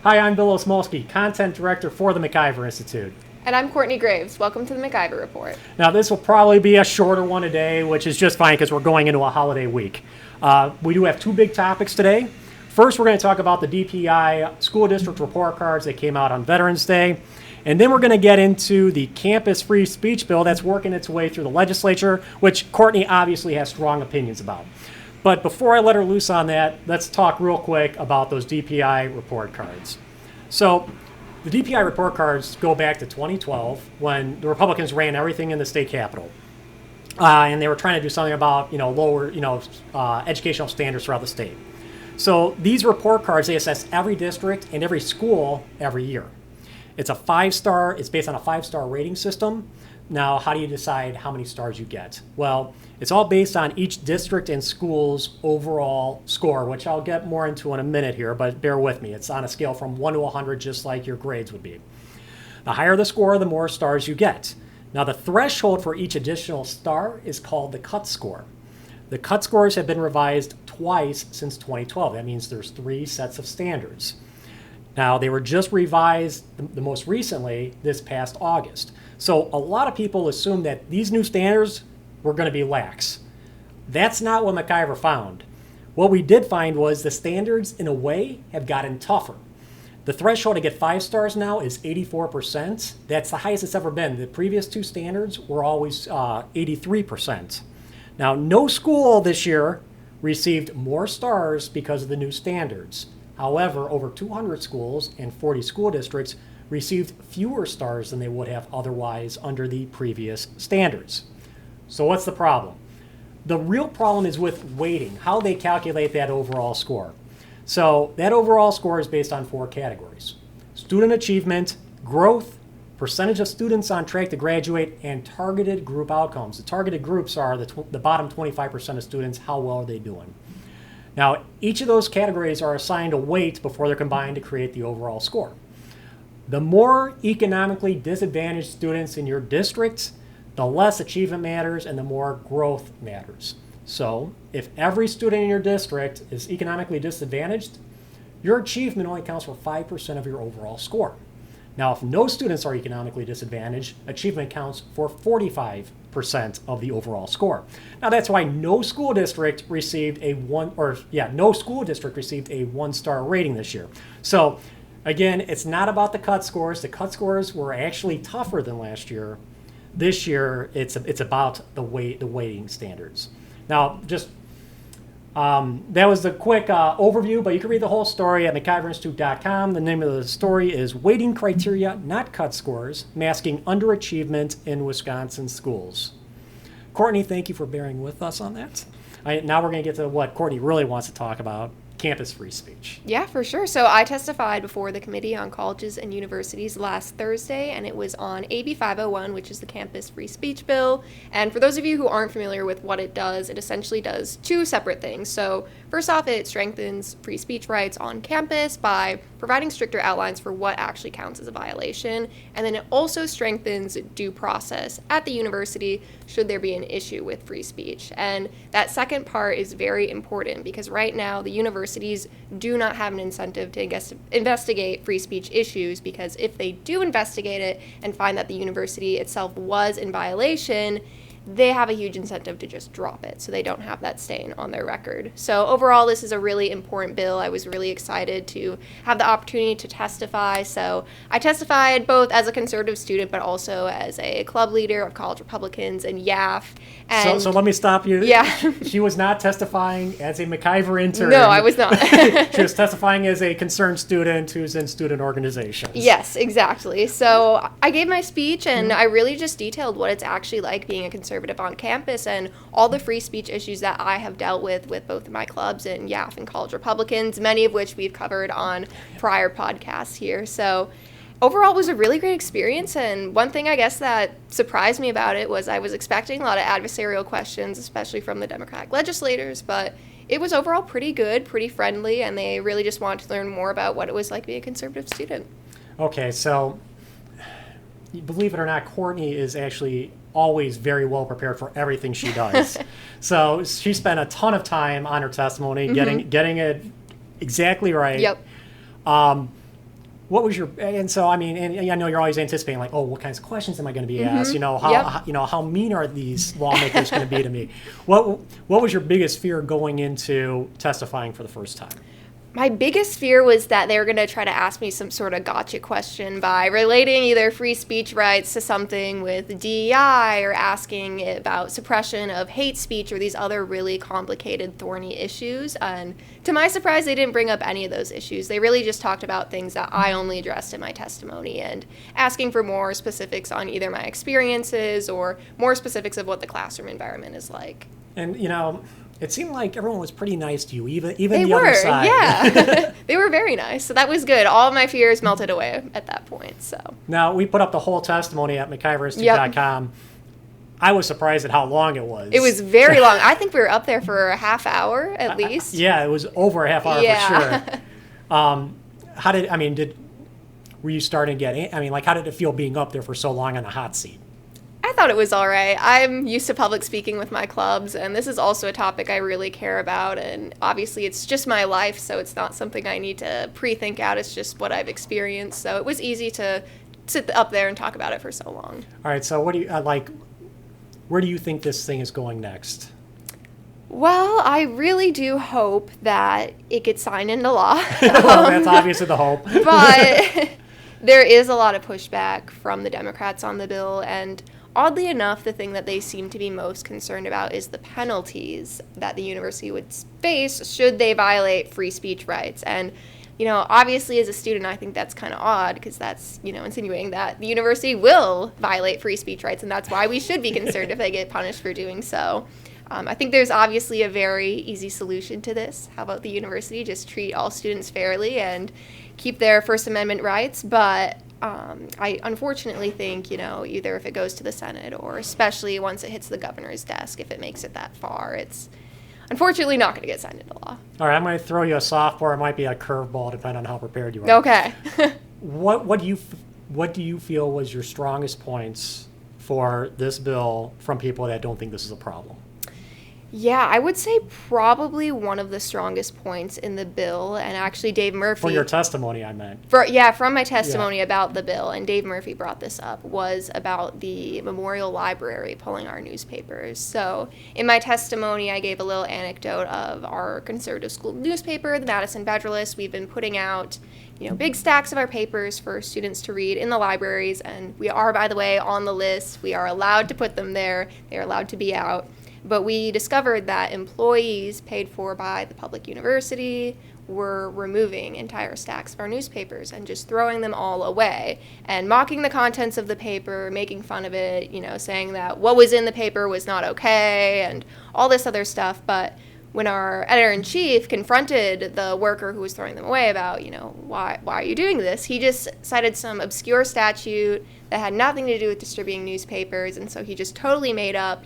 Hi, I'm Bill Osmolsky, Content Director for the MacIver Institute. And I'm Courtney Graves. Welcome to the MacIver Report. Now, this will probably be a shorter one today, which is just fine because we're going into a holiday week. We do have two big topics today. First, we're going to talk about the DPI school district report cards that came out on Veterans Day. And then we're going to get into the campus free speech bill that's working its way through the legislature, which Courtney obviously has strong opinions about. But before I let her loose on that, let's talk real quick about those DPI report cards. So the DPI report cards go back to 2012 when the Republicans ran everything in the state capitol. And they were trying to do something about, lower, educational standards throughout the state. So these report cards, they assess every district and every school every year. It's based on a 5-star rating system. Now, how do you decide how many stars you get? Well, it's all based on each district and school's overall score, which I'll get more into in a minute here, but bear with me. It's on a scale from 1 to 100, just like your grades would be. The higher the score, the more stars you get. Now, the threshold for each additional star is called the cut score. The cut scores have been revised twice since 2012. That means there's 3 sets of standards. Now, they were just revised the most recently this past August. So a lot of people assume that these new standards were going to be lax. That's not what MacIver found. What we did find was the standards, in a way, have gotten tougher. The threshold to get 5 stars now is 84%. That's the highest it's ever been. The previous 2 standards were always 83%. Now, no school this year received more stars because of the new standards. However, over 200 schools and 40 school districts received fewer stars than they would have otherwise under the previous standards. So what's the problem? The real problem is with weighting, how they calculate that overall score. So that overall score is based on 4 categories: student achievement, growth, percentage of students on track to graduate, and targeted group outcomes. The targeted groups are the bottom 25% of students. How well are they doing? Now, each of those categories are assigned a weight before they're combined to create the overall score. The more economically disadvantaged students in your district, the less achievement matters and the more growth matters. So, if every student in your district is economically disadvantaged, your achievement only counts for 5% of your overall score. Now, if no students are economically disadvantaged, achievement counts for 45% of the overall score. Now, that's why no school district received a 1-star rating this year. So, again, it's not about the cut scores. The cut scores were actually tougher than last year. This year, it's about the weighting standards. Now, just that was the quick overview, but you can read the whole story at MacIverInstitute.com. The name of the story is Weighting Criteria, Not Cut Scores, Masking Underachievement in Wisconsin Schools. Courtney, thank you for bearing with us on that. Now we're going to get to what Courtney really wants to talk about, campus free speech. Yeah, for sure. So I testified before the Committee on Colleges and Universities last Thursday, and it was on AB 501, which is the campus free speech bill. And for those of you who aren't familiar with what it does, it essentially does 2 separate things. So first off, it strengthens free speech rights on campus by providing stricter outlines for what actually counts as a violation. And then it also strengthens due process at the university should there be an issue with free speech. And that second part is very important because right now the universities do not have an incentive to investigate free speech issues, because if they do investigate it and find that the university itself was in violation, they have a huge incentive to just drop it, so they don't have that stain on their record. So overall, this is a really important bill. I was really excited to have the opportunity to testify. So I testified both as a conservative student, but also as a club leader of College Republicans and YAF. And so let me stop you. Yeah. She was not testifying as a MacIver intern. No, I was not. She was testifying as a concerned student who's in student organizations. Yes, exactly. So I gave my speech, and I really just detailed what it's actually like being a conservative on campus and all the free speech issues that I have dealt with both of my clubs and YAF and College Republicans, many of which we've covered on prior podcasts here. So overall, it was a really great experience, and one thing I guess that surprised me about it was I was expecting a lot of adversarial questions, especially from the Democratic legislators, but it was overall pretty good, pretty friendly, and they really just wanted to learn more about what it was like being a conservative student. Okay, so believe it or not, Courtney is actually always very well prepared for everything she does. So she spent a ton of time on her testimony, getting it exactly right. Yep. what was your, and so I mean, and I know you're always anticipating like, oh, what kinds of questions am I going to be asked? How mean are these lawmakers going to be to me? What was your biggest fear going into testifying for the first time? My biggest fear was that they were going to try to ask me some sort of gotcha question by relating either free speech rights to something with DEI or asking about suppression of hate speech or these other really complicated, thorny issues. And to my surprise, they didn't bring up any of those issues. They really just talked about things that I only addressed in my testimony and asking for more specifics on either my experiences or more specifics of what the classroom environment is like. And, it seemed like everyone was pretty nice to you, even they the were, other side. Yeah. They were very nice. So that was good. All of my fears melted away at that point. So now we put up the whole testimony at MacIver.com. Yep. I was surprised at how long it was. It was very long. I think we were up there for a half hour at least. Yeah, it was over a half hour for sure. Were you starting to get, how did it feel being up there for so long on the hot seat? I thought it was all right. I'm used to public speaking with my clubs, and this is also a topic I really care about, and obviously it's just my life, so it's not something I need to pre-think out. It's just what I've experienced, so it was easy to sit up there and talk about it for so long. All right, so what do you, where do you think this thing is going next? Well, I really do hope that it gets signed into law. Well, that's obviously the hope. But there is a lot of pushback from the Democrats on the bill, and oddly enough, the thing that they seem to be most concerned about is the penalties that the university would face should they violate free speech rights. And, obviously as a student, I think that's kind of odd because that's, insinuating that the university will violate free speech rights, and that's why we should be concerned if they get punished for doing so. I think there's obviously a very easy solution to this. How about the university just treat all students fairly and keep their First Amendment rights? But I unfortunately think, either if it goes to the Senate or especially once it hits the governor's desk, if it makes it that far, it's unfortunately not going to get signed into law. All right, I'm going to throw you a softball. It might be a curveball, depending on how prepared you are. Okay. What do you feel was your strongest points for this bill from people that don't think this is a problem? Yeah, I would say probably one of the strongest points in the bill, and actually Dave Murphy... For your testimony, I meant. From my testimony about the bill, and Dave Murphy brought this up, was about the Memorial Library pulling our newspapers. So in my testimony, I gave a little anecdote of our conservative school newspaper, the Madison Federalist. We've been putting out big stacks of our papers for students to read in the libraries, and we are, by the way, on the list. We are allowed to put them there. They are allowed to be out. But we discovered that employees paid for by the public university were removing entire stacks of our newspapers and just throwing them all away and mocking the contents of the paper, making fun of it, saying that what was in the paper was not okay and all this other stuff. But when our editor-in-chief confronted the worker who was throwing them away about, why are you doing this? He just cited some obscure statute that had nothing to do with distributing newspapers, and so he just totally made up,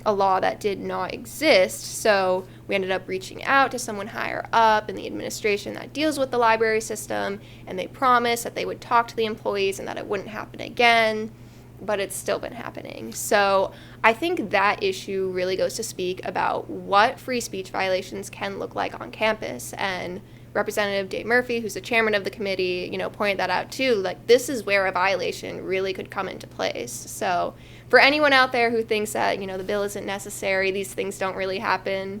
a law that did not exist. So we ended up reaching out to someone higher up in the administration that deals with the library system, and they promised that they would talk to the employees and that it wouldn't happen again, but it's still been happening. So I think that issue really goes to speak about what free speech violations can look like on campus, and Representative Dave Murphy, who's the chairman of the committee, pointed that out too. Like, this is where a violation really could come into place. So for anyone out there who thinks that, the bill isn't necessary, these things don't really happen,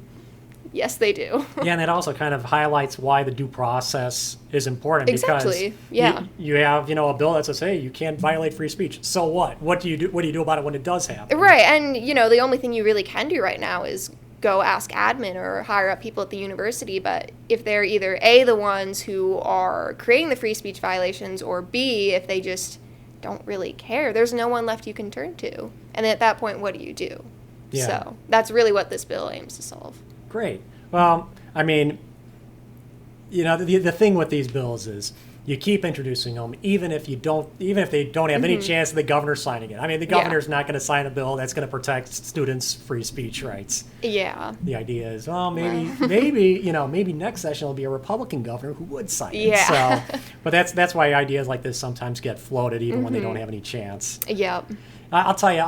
yes, they do. Yeah, and it also kind of highlights why the due process is important. Exactly. Because yeah. You have, a bill that says, hey, you can't violate free speech. So what? What do you do about it when it does happen? Right, and, the only thing you really can do right now is go ask admin or higher up people at the university. But if they're either A, the ones who are creating the free speech violations, or B, if they just don't really care, there's no one left you can turn to. And at that point, what do you do? Yeah. So that's really what this bill aims to solve. Great. Well, the thing with these bills is you keep introducing them, even if they don't have any chance of the governor signing it. The governor's not going to sign a bill that's going to protect students' free speech rights. Yeah. The idea is, maybe next session will be a Republican governor who would sign it. Yeah. So, but that's why ideas like this sometimes get floated, even when they don't have any chance. Yep. I'll tell you,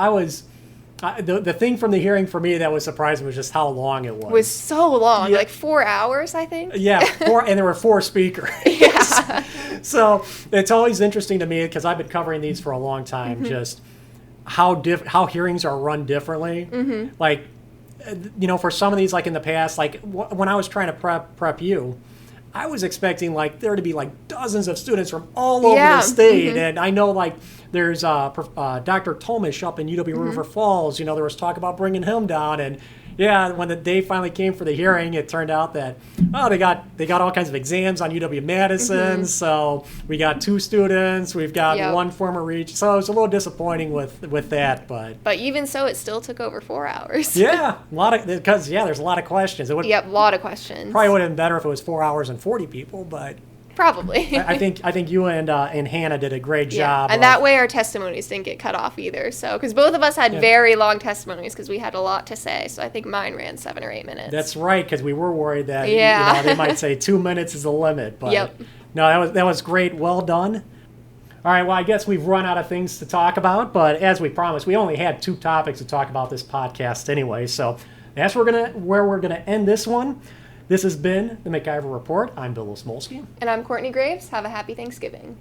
The thing from the hearing for me that was surprising was just how long it was. It was so long, Yeah. like 4 hours, I think. Yeah, and there were 4 speakers. Yeah. So it's always interesting to me because I've been covering these for a long time. Just how hearings are run differently. Like, for some of these, like in the past, like when I was trying to prep you, I was expecting like there to be like dozens of students from all over Yeah. the state, and I know like there's Dr. Tomish up in UW River Falls. There was talk about bringing him down, and yeah, when the day finally came for the hearing, it turned out that they got all kinds of exams on UW Madison. So we got 2 students, we've got Yep. 1 former reach. So it was a little disappointing with that, but But even so, it still took over 4 hours. yeah, there's a lot of questions. It would Yep, a lot of questions. probably would have been better if it was 4 hours and 40 people, but Probably. I think you and Hannah did a great Yeah, job. and that way our testimonies didn't get cut off either. So, because both of us had very long testimonies because we had a lot to say. So I think mine ran 7 or 8 minutes. That's right, because we were worried that Yeah. they might say 2 minutes is the limit. But Yep. no, that was great. Well done. All right, well, I guess we've run out of things to talk about, but as we promised, we only had 2 topics to talk about this podcast anyway. So that's where we're gonna end this one. This has been the MacIver Report. I'm Bill Osmolsky. And I'm Courtney Graves. Have a happy Thanksgiving.